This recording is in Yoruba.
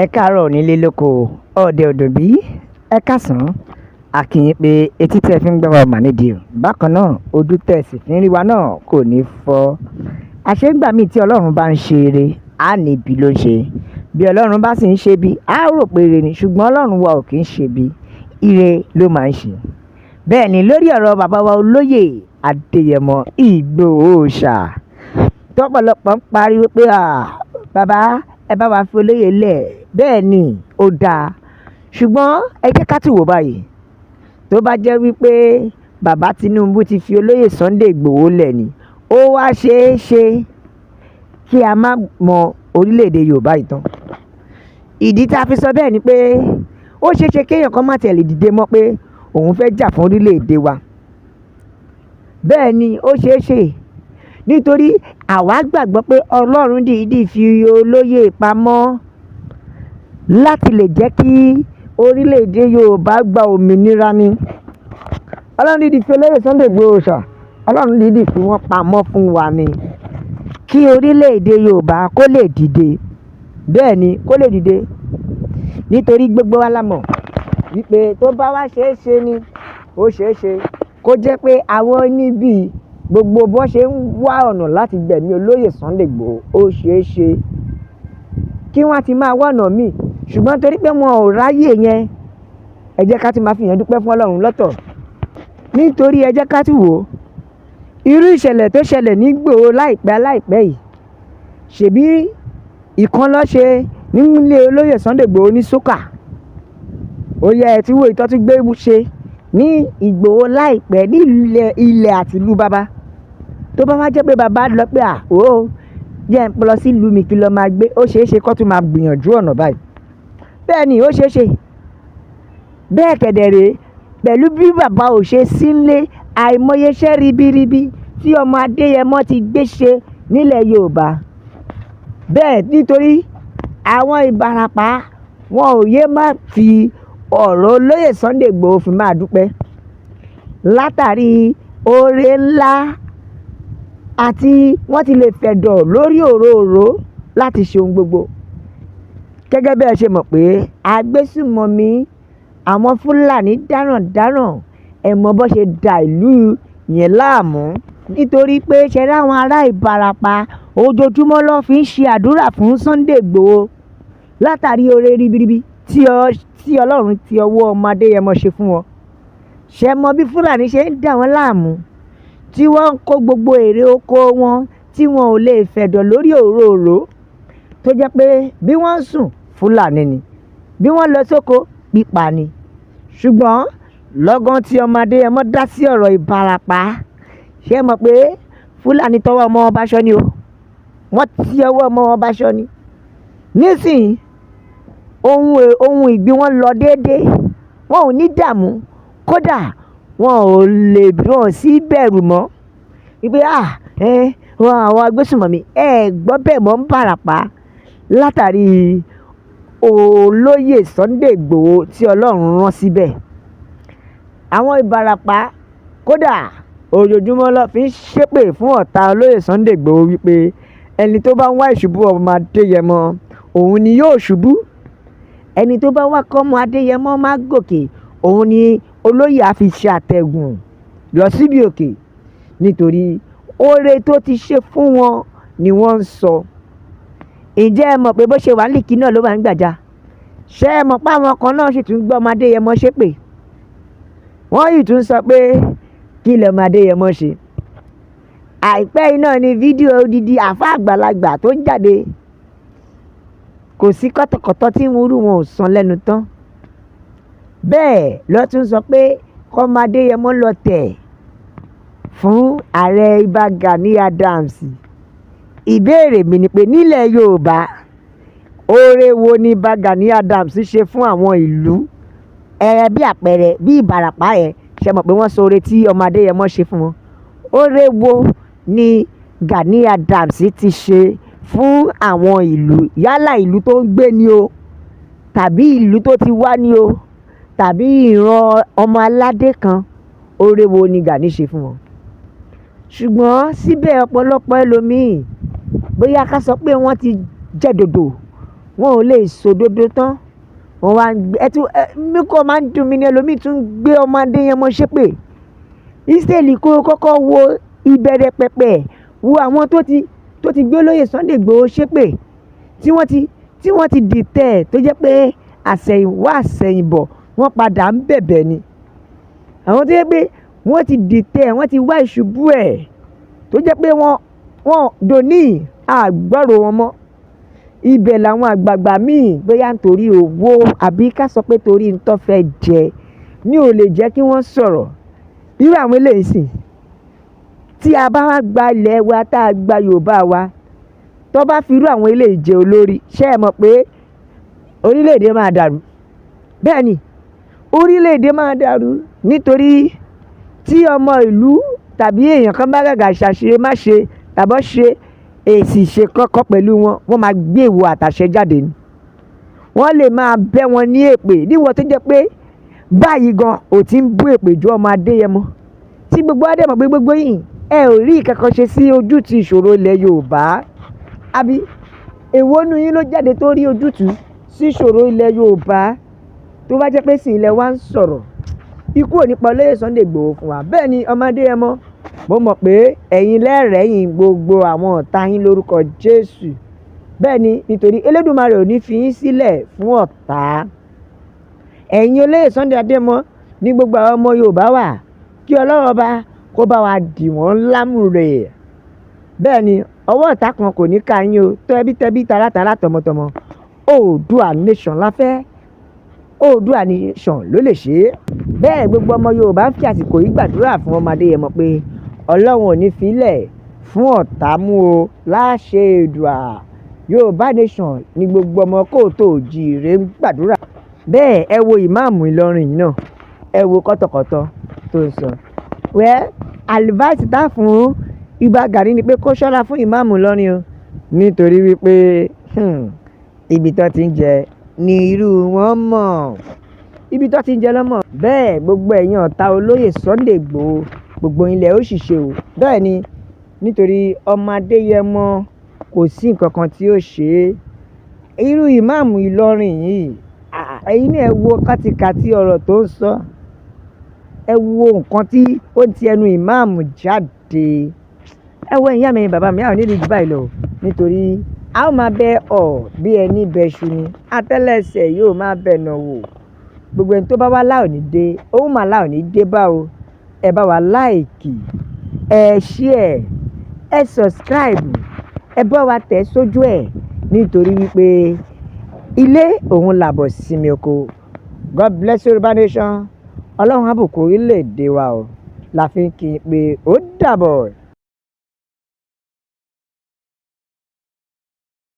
Ẹ káàárọ̀ nílé lóko ọ̀dẹ̀ ọ̀dọ̀ bí ẹ káàsán a kí yín pé etí tẹ́ fi ń gbọ́ wa mà nídìí o bákan náà ojú tẹ́ sì fi ń rí wa náà kò ní fọ́. Àṣégbà míì tí Ọlọ́run bá ń ṣe eré á ní ibi ló ń ṣe, bí Ọlọ́run bá sì ń ṣe bí á rò pé ire ni, ṣùgbọ́n Ọlọ́run wa ò kì í ṣe bí, ire ló máa ń ṣe. Bẹ́ẹ̀ ni lórí ọ̀rọ̀ bàbá wa olóyè Adéyẹmọ Ìgbòho Òòṣà tọ́pọ̀lọpọ̀ ń pariwo pé bàbá ẹ bá wa fi olóyè lẹ̀, bẹ́ẹ̀ ni ó dáa, ṣùgbọ́n ẹ jẹ́ ká tún wò báyìí. Tó bá jẹ́ wípé bàbá Tinubu ti fi olóyè Sunday Ìgbòho lẹ̀ ni, ó wá ṣeé ṣe kí a má mọ orílẹ̀-èdè Yorùbá yìí tán. Ìdí tá a fi sọ bẹ́ẹ̀ ni pé ó ṣeé ṣe kéèyàn kan má tiẹ̀ lè dìde mọ́ pé òun fẹ́ jà fún orílẹ̀-èdè wa. Bẹ́ẹ̀ ni ó ṣeé ṣe, nítorí àwa gbàgbọ́ pé Ọlọ́run dìídì fi olóyè pamọ́ láti lè jẹ́ kí orílẹ̀-èdè Yorùbá gba òmìnira ni. Ọlọ́run dìídì fi olóyè Sunday Ìgbòho Òòṣà, Ọlọ́run dìídì fi wọ́n pamọ́ fún wa ni kí orílẹ̀-èdè Yorùbá kó lè dìde. Bẹ́ẹ̀ ni kó lè dìde, nítorí gbogbo wa la mọ̀ wípé tó bá wá ṣeé ṣe ni ó ṣeé ṣe kó jẹ́ pé àwọn níbí gbogbo bó ṣe ń wá ọ̀nà láti gbẹ̀mí olóyè Sunday Ìgbòho ó ṣeé ṣe kí wọ́n ti máa wá ọ̀nà míì, ṣùgbọ́n torí pé wọn ò ráyè yẹn, ẹ jẹ́ ká ti máa fi yẹn dúpẹ́ fún Ọlọ́run lọ́tọ̀. Nítorí ẹ jẹ́ ká tún wò ó, irú ìṣẹ̀lẹ̀ tó ṣẹlẹ̀ ní Ìgbòho láìpẹ́ yìí, ṣèbí ìkan ló ṣe nílé olóyè Sunday Ìgbòho ní Sókà, ó yẹ ẹ tí wo ìtọ́tún gbé ṣe ní Ìgbòho láìpẹ́ ní ilẹ̀ àti ìlú bàbá. Tó bá wá jẹ́ pé bàbá lọ pé jẹ́ ń lọ sí ìlú mi kí lọ máa gbé, ó ṣeé ṣe kó tún máa gbìyànjú ọ̀nà báyìí. Bẹ́ẹ̀ ni ó ṣeé ṣe. Bẹ́ẹ̀ kẹ̀dẹ̀ rèé, pẹ̀lú bí bàbá ò ṣe sí nílé, àìmọye iṣẹ́ ribiribi tí ọmọ Adéyẹmọ ti gbé ṣe nílẹ̀ Yorùbá. Bẹ́ẹ̀ nítorí àwọn Ìbàràpá wọn ò yé má fi ọ̀rọ̀ olóyè Sunday Ìgbòho fi máa dúpẹ́ látàrí oore ńlá, àti wọ́n ti lè fẹ̀dọ̀ lórí òróòró láti ṣe ohun gbogbo. Gẹ́gẹ́ bí ẹ ṣe mọ̀ pé agbésùmọ̀mí àwọn Fúlàní dáràndáràn, ẹ mọ bó ṣe da ìlú yẹn láàmú, nítorí pé ṣe ráwọn ará Ìbàràpá ojoojúmọ́ ló fi ń ṣe àdúrà fún Sunday Ìgbòho látàrí oore ribiribi tí Ọlọ́run ti ọwọ́ ọmọ Adéyẹmọ ṣe fún wọn. Ṣé mọ bí Fúlàní ṣe ń dà wọ́n láàmú, tí wọ́n ń kó gbogbo èrè oko wọn tí wọn ò lè fẹ̀dọ̀ lórí òróòró, tó jẹ́ pé bí wọ́n ń sùn Fúlàní ni, bí wọ́n lọ sóko pípa ni. Ṣùgbọ́n lọ́gán tí ọmọ Adéyẹmọ dá sí ọ̀rọ̀ Ìbàràpá, ṣé mọ̀ pé Fúlàní tọwọ́ ọmọ wọn báṣọ ni o, wọ́n ti ọwọ́ ọmọ wọn báṣọ ni. Nísìnyí ohun ìgbín wọn lọ déédéé, wọn ò ní dààmú, kódà wọn ò sí bẹ̀rù mọ́ wípé àwọn agbésùmọ̀mí gbọ́ bẹ́ẹ̀ mọ́ ń Ìbàràpá látàrí olóyè Sunday Ìgbòho tí Ọlọ́run rán síbẹ̀. Àwọn Ìbàràpá kódà ojoojúmọ́ ló fi ń ṣépè fún ọ̀tá olóyè Sunday Ìgbòho wípé ẹni tó bá ń wá ìṣubú ọmọ Adéyẹmọ òun ni yóò ṣubú, ẹni tó bá wá kọ́ ọmọ Adéyẹmọ má gòkè òun ni olóyè á fi ṣe àtẹ̀gùn lọ síbi òkè, nítorí oore tó ti ṣe fún wọn ni wọ́n ń sọ. Ǹjẹ́ ẹ mọ̀ pé bó ṣe wà nílìkí náà ló máa ń gbàjà? Ṣé ẹ mọ̀ pé àwọn kan náà sì tún gbọ́ ọmọ Adéyẹmọ ṣépè? Wọ́n yìí tún sọ pé kí lọmọ Adéyẹmọ ṣe. Àìpẹ́ yìí náà ni fídíò odidi àfáà àgbàlagbà tó jáde, kò sí kọ́tọ̀kọ́tọ̀ tí irú wọn ò san lẹ́nu tán. Bẹ́ẹ̀ ló tún sọ pé kọ́mọ Adéyẹmọ lọ tẹ̀ fún ààrẹ Ìbà Gani Adams. Ìbéèrè mi ni pé nílẹ̀ Yorùbá, oore wo ni Ìbà Gani Adams ṣe fún àwọn ìlú bí àpẹẹrẹ bí Ìbàràpá yẹn? Ṣe mọ̀ pé wọ́n sọ oore tí ọmọ Adéyẹmọ ṣe fún wọn. Oore wo ni Gani Adams ti ṣe fún àwọn ìlú, yálà ìlú tó ń gbé ni o, tàbí ìlú tó ti wá ni o, tàbí ìran ọmọ aládé kan? Oore wo ni Gani ṣe fún wọn? Ṣùgbọ́n síbẹ̀ ọ̀pọ̀lọpọ̀ ẹlòmíì, bóyá ká sọ pé wọ́n ti jẹ́ dòdò, wọn ò lè sòdodo tán wọn wá ń gbé mi kò máa ń dùn mí ní ẹlòmíì tún gbé ọmọ Adéyẹmọ ṣépè. Ísírẹ́lì kó kọ́kọ́ wo ìbẹ̀rẹ̀ pẹ̀pẹ̀ wo àwọn tó ti gbé olóyè Sunday Igboho ṣépè tí wọ́n ti dìtẹ̀ tó jẹ́ pé àsẹ̀yìnwá àsẹ̀yìnbọ̀ wọ́n padà ń bẹ̀bẹ̀ ni. Àwọn tó jẹ́ pé wọ́n ti dìtẹ̀ wọ́n ti wá ìṣubú ẹ̀ tó jẹ́ pé wọ́n dòní àgbọ̀rọ̀ wọn mọ́. Ibẹ̀ làwọn àgbààgbà míì bóyá nítorí owó àbí ká sọ pé torí ń tọ́ fẹ́ jẹ ní ò lè jẹ́ kí wọ́n sọ̀rọ̀. Irú àwọn eléyìí sì tí a bá wá gba ilẹ̀ wa tá a gba Yorùbá wa tó bá fi irú àwọn eléyìí jẹ olórí ṣé ẹ mọ̀ pé orílẹ̀-èdè máa dàrú. Bẹ́ẹ̀ ni orílẹ̀-èdè máa dàrú nítorí tí ọmọ ìlú tàbí èèyàn kan bá gàgà ṣàṣe má ṣe tàbọ̀ ṣe èsì ṣe kọ́kọ́ pẹ̀lú wọ́n máa gbé ìwọ àtàṣẹ jáde ni. Wọ́n lè máa bẹ́ wọn ní èpè níwọ̀n tó jẹ́ pé báyìí gan ò ti ń bú èpè ju ọmọ Adéyẹmọ tí gbogbo adé mọ̀ pé gbogbo yìí ẹ ò rí ìkankan ṣe sí ojútùú ìṣòro ilẹ̀ Yorùbá. Àbí èwo nu yín ló jáde tó rí ojútùú sí ìṣòro ilẹ̀ Yorùbá tó bá jẹ́ pé sì ilẹ̀ wa ń sọ̀rọ̀ ikú ò ní pa olóyè Sunday Igboho fún wa. Bẹ́ẹ̀ ni ọmọ Adéyẹmọ mo mọ̀ pé ẹ̀yin lẹ́rẹ̀ẹ́yìn gbogbo àwọn ọ̀tá yín lórúkọ Jésù. Bẹ́ẹ̀ ni nítorí Elédùmarè ò ní fi yín sílẹ̀ fún ọ̀tá. Ẹ̀yin olóyè Sunday Adéyẹmọ ní gbogbo àwọn ọmọ Yorùbá wà kí Ọlọ́run ọba kó bá wa dì wọ́n lámùrè. Bẹ́ẹ̀ ni ọwọ́ ọ̀tá kan kò ní ká yín o tẹ́bítẹ́bí tarátara tọmọtọmọ. Oòduà nation la fẹ́ Oòduà nation ló lè ṣe é. Bẹ́ẹ̀ gbogbo ọmọ Yorùbá ń fi àsìkò yìí gbàdúrà fún ọmọ Adéyẹmọ pé Ọlọ́run ò ní filẹ̀ fún ọ̀tá mú o láṣẹ Èdùà. Yorùbá nation ni gbogbo ọmọ kóòtù òjíire ń gbàdúrà. Bẹ́ẹ̀ ẹ wo ìmáàmù Ìlọrin yìí náà ẹ wo kọ́tọ̀kọ́tọ̀ tó ń sọ. Advice tá fún Ìbà Gani ni pé kó ṣọ́ra fún ìmáàmù Ìlọrin o nítorí wípé ibi tó ti ń jẹ ni irú wọn mọ̀ ibi tó ti ń jẹ lọ́mọ̀. Bẹ́ẹ̀ gbogbo ẹ̀yin ọ̀tá olóyè Sunday Igboho gbogbo ilẹ̀ ó ṣìṣe o. Bẹ́ẹ̀ ni nítorí ọmọ Adéyẹmọ kò sí nǹkan kan tí ó ṣe é. Irú ìmáàmù Ìlọrin yìí ẹ̀yin náà ẹ wo kátikàti ọ̀rọ̀ tó ń sọ. Ẹ wo nǹkan tí ó ti ẹnu ìmáàmù jáde. Ẹ wo ìyá mi bàbá mi àwọn nílùú jù báyìí lọ nítorí a ó máa bẹ bí ẹni bẹṣu ni àtẹ́lẹsẹ̀ yóò máa bẹ̀ nà wò. Gbogbo ẹni tó bá wá láò ní dé òun mà láò ní dé bá o. Ẹ bá wa láìkì ẹ share ẹ subscribe ẹ bá wa tẹ̀ sójú ẹ̀ nítorí wípé ilé òun làbọ̀ sinmi oko. God bless Yorùbá nation. Ọlọ́run á bùkún orílẹ̀-èdè wa o la fi ń kí i pé ó dàbọ̀.